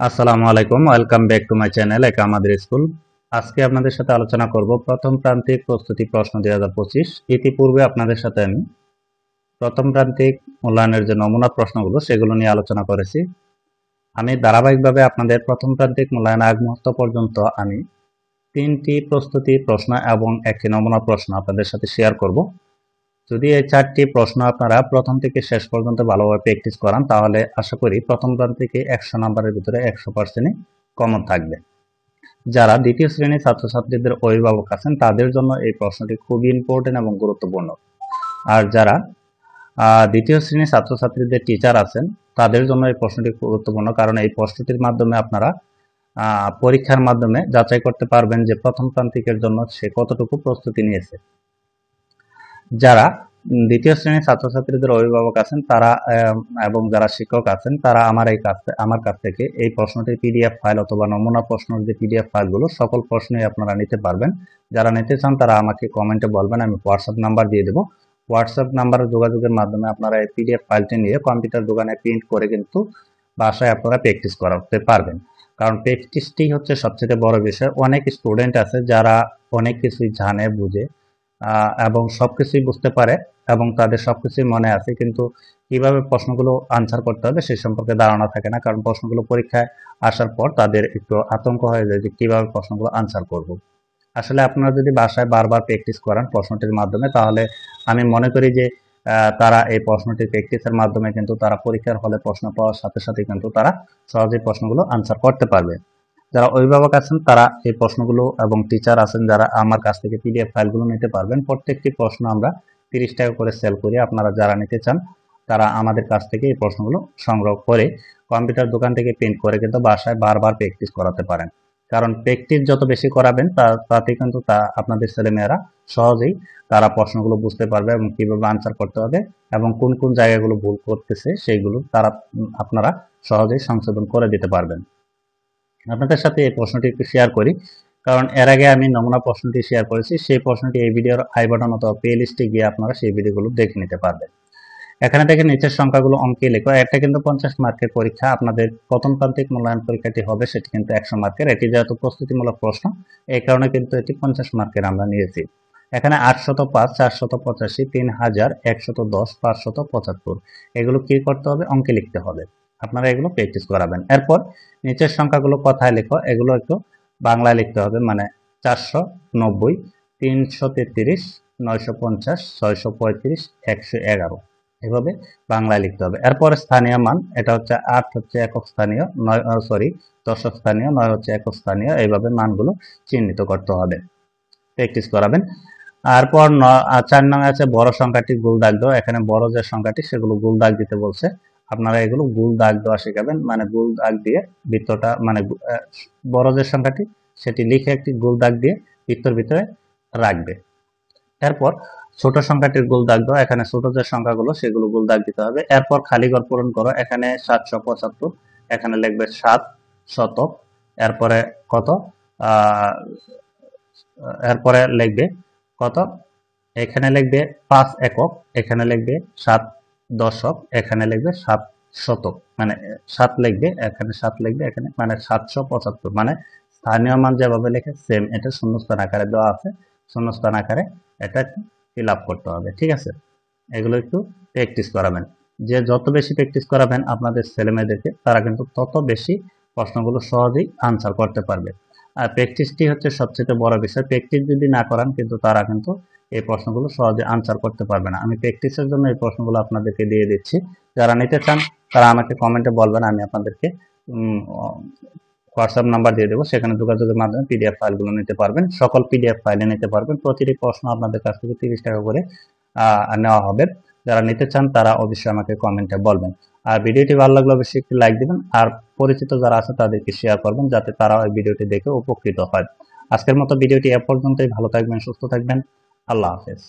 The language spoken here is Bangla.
আসসালামু আলাইকুম, welcome back to my channel একা আমাদের স্কুল। আজকে আপনাদের সাথে আলোচনা করব প্রথম প্রান্তিক প্রস্তুতি প্রশ্ন 2025। ইতিপূর্বে আপনাদের সাথে আমি প্রথম প্রান্তিক মূল্যায়নের যে নমুনা প্রশ্নগুলো সেগুলো নিয়ে আলোচনা করেছি। আমি ধারাবাহিকভাবে আপনাদের প্রথম প্রান্তিক মূল্যায়ন আগ মুহূর্ত পর্যন্ত আমি 3টি প্রস্তুতি প্রশ্ন এবং একটি নমুনা প্রশ্ন আপনাদের সাথে শেয়ার করব। যদি এই 4টি প্রশ্ন আপনারা প্রথম থেকে শেষ পর্যন্ত ভালোভাবে প্র্যাকটিস করান তাহলে আশা করি প্রথম প্রান্তিকে 100 নম্বরের ভিতরে 100%ই কমন থাকবে। যারা দ্বিতীয় শ্রেণীর ছাত্রছাত্রীদের অভিভাবক আছেন তাদের জন্য এই প্রশ্নটি খুবই ইম্পর্টেন্ট এবং গুরুত্বপূর্ণ। আর যারা দ্বিতীয় শ্রেণীর ছাত্রছাত্রীদের টিচার আছেন তাদের জন্য এই প্রশ্নটি গুরুত্বপূর্ণ, কারণ এই প্রশ্নটির মাধ্যমে আপনারা পরীক্ষার মাধ্যমে যাচাই করতে পারবেন যে প্রথম প্রান্তিকের জন্য সে কতটুকু প্রস্তুতি নিয়েছে। যারা দ্বিতীয় শ্রেণীর ছাত্রছাত্রীদের অভিভাবক আছেন তারা এবং যারা শিক্ষক আছেন তারা আমার কাছ থেকে এই প্রশ্নটির পিডিএফ ফাইল অথবা নমুনা প্রশ্নের যে পিডিএফ ফাইলগুলো সকল প্রশ্নই আপনারা নিতে পারবেন। যারা নিতে চান তারা আমাকে কমেন্টে বলবেন, আমি হোয়াটসঅ্যাপ নাম্বার দিয়ে দেবো। হোয়াটসঅ্যাপ নাম্বারে যোগাযোগের মাধ্যমে আপনারা এই পিডিএফ ফাইলটি নিয়ে কম্পিউটার দোকানে প্রিন্ট করে কিন্তু বাসায় আপনারা প্র্যাকটিস করাতে পারবেন, কারণ প্র্যাকটিসটি হচ্ছে সবচেয়ে বড় বিষয়। অনেক স্টুডেন্ট আছে যারা অনেক কিছুই জানে বুঝে এবং সবকিছুই বুঝতে পারে এবং তাদের সবকিছুই মনে আছে, কিন্তু কিভাবে প্রশ্নগুলো আনসার করতে হবে সে সম্পর্কে ধারণা থাকে না, কারণ প্রশ্নগুলো পরীক্ষায় আসার পর তাদের একটু আতঙ্ক হয়ে যায় যে কিভাবে প্রশ্নগুলো আনসার করব। আসলে আপনারা যদি বাসায় বারবার প্র্যাকটিস করান প্রশ্নটির মাধ্যমে তাহলে আমি মনে করি যে তারা এই প্রশ্নটির প্র্যাকটিসের মাধ্যমে কিন্তু তারা পরীক্ষার হলে প্রশ্ন পাওয়ার সাথে সাথে কিন্তু তারা সহজেই প্রশ্নগুলো আনসার করতে পারবে। যারা অভিভাবক আছেন তারা এই প্রশ্নগুলো এবং টিচার আছেন যারা আমার কাছ থেকে পিডিএফ ফাইলগুলো নিতে পারবেন। প্রত্যেকটি প্রশ্ন আমরা 30 টাকা করে সেল করি। আপনারা যারা নিতে চান তারা আমাদের কাছ থেকে এই প্রশ্নগুলো সংগ্রহ করে কম্পিউটার দোকান থেকে প্রিন্ট করে কিন্তু বাসায় বারবার প্র্যাকটিস করাতে পারেন, কারণ প্র্যাকটিস যত বেশি করাবেন তাতে কিন্তু আপনাদের ছেলেমেয়েরা সহজেই তারা প্রশ্নগুলো বুঝতে পারবে এবং কিভাবে আনসার করতে হবে এবং কোন কোন জায়গাগুলো ভুল করতেছে সেইগুলো আপনারা সহজেই সংশোধন করে দিতে পারবেন। আপনাদের সাথে এই প্রশ্নটি একটু শেয়ার করি, কারণ এর আগে আমি নমুনা প্রশ্নটি শেয়ার করেছি। সেই প্রশ্নটি এই ভিডিওর আই বাটন অথবা প্লে লিস্টে গিয়ে আপনারা সেই ভিডিওগুলো দেখে নিতে পারবেন। এখানে দেখেন নিচের সংখ্যাগুলো অঙ্কে লেখো। এটা কিন্তু 50 মার্কের পরীক্ষা। আপনাদের প্রথম প্রান্তিক মূল্যায়ন পরীক্ষাটি হবে সেটি কিন্তু 100 মার্কের। এটি যেহেতু প্রস্তুতিমূলক প্রশ্ন এই কারণে কিন্তু এটি 50 মার্কের আমরা নিয়েছি। এখানে 805, 485, 3000, 110, 575 এগুলো কি করতে হবে? অঙ্কে লিখতে হবে। আপনারা এগুলো প্র্যাকটিস করাবেন। এরপর নিচের সংখ্যাগুলো কথায় লেখো, এগুলো একটু বাংলায় লিখতে হবে, মানে 490, 333, 950, 635, 111 এভাবে বাংলায় লিখতে হবে। এরপরে স্থানীয় মান, এটা হচ্ছে 8 হচ্ছে একক স্থানীয়, 9 দশক স্থানীয়, 9 হচ্ছে একক স্থানীয়, এইভাবে মানগুলো চিহ্নিত করতে হবে, প্র্যাকটিস করাবেন। তারপর 4 নং আছে বড় সংখ্যাটি গোল দাগ দাও। এখানে বড় যে সংখ্যাটি সেগুলো গোল দাগ দিতে বলছে, আপনারা এগুলো গোল দাগ দেওয়া শেখাবেন, মানে গোল দাগ দিয়ে বৃত্তটা মানে বড় যে সংখ্যাটি সেটি লিখে একটি গোল দাগ দিয়ে বৃত্তর ভিতরে রাখবে। এরপর ছোট সংখ্যাটির গোল দাগ দাও। এখানে ছোট যে সংখ্যাগুলো সেগুলো গোল দাগ দিতে হবে। এরপর খালি ঘর পূরণ করো। এখানে 775, এখানে লিখবে 7 শতক, এরপরে কত এরপরে লিখবে কত, এখানে লিখবে 5 একক, এখানে লিখবে 7 দশক, এখানে লিখবে 7 শতক, মানে 7 লিখবে, এখানে 7 লিখবে, এখানে মানে 775, মানে স্থানীয় মান যেভাবে লিখে সেম এটা শূন্যস্থান আকারে দেওয়া আছে, শূন্যস্থান আকারে এটা ফিল আপ করতে হবে। ঠিক আছে, এগুলো একটু প্র্যাকটিস করাবেন। যে যত বেশি প্র্যাকটিস করাবেন আপনাদের ছেলেমেয়েদেরকে তারা কিন্তু তত বেশি প্রশ্নগুলো সহজেই আনসার করতে পারবে। আর প্র্যাকটিসটি হচ্ছে সবচেয়ে বড় বিষয়। প্র্যাকটিস যদি না করান কিন্তু তারা কিন্তু এই প্রশ্নগুলো সহজে আনসার করতে পারবে না। আমি প্র্যাকটিসের জন্য এই প্রশ্নগুলো আপনাদেরকে দিয়ে দিচ্ছি। যারা নিতে চান তারা আমাকে কমেন্টে বলবেন, আমি আপনাদেরকে হোয়াটসঅ্যাপ নাম্বার দিয়ে দেবো, সেখানে যোগাযোগের মাধ্যমে পিডিএফ ফাইলগুলো নিতে পারবেন। সকল পিডিএফ ফাইলে নিতে পারবেন। প্রতিটি প্রশ্ন আপনাদের কাছ থেকে 30 টাকা করে নেওয়া হবে। যারা নিতে চান তারা অবশ্যই আমাকে কমেন্টে বলবেন। আর ভিডিওটি ভালো লাগলে অবশ্যই একটি লাইক দিবেন, আর পরিচিত যারা আছে তাদেরকে শেয়ার করবেন যাতে তারা ওই ভিডিওটি দেখে উপকৃত হয়। আজকের মতো ভিডিওটি এ পর্যন্তই। ভালো থাকবেন, সুস্থ থাকবেন। আল্লাহ হাফেজ।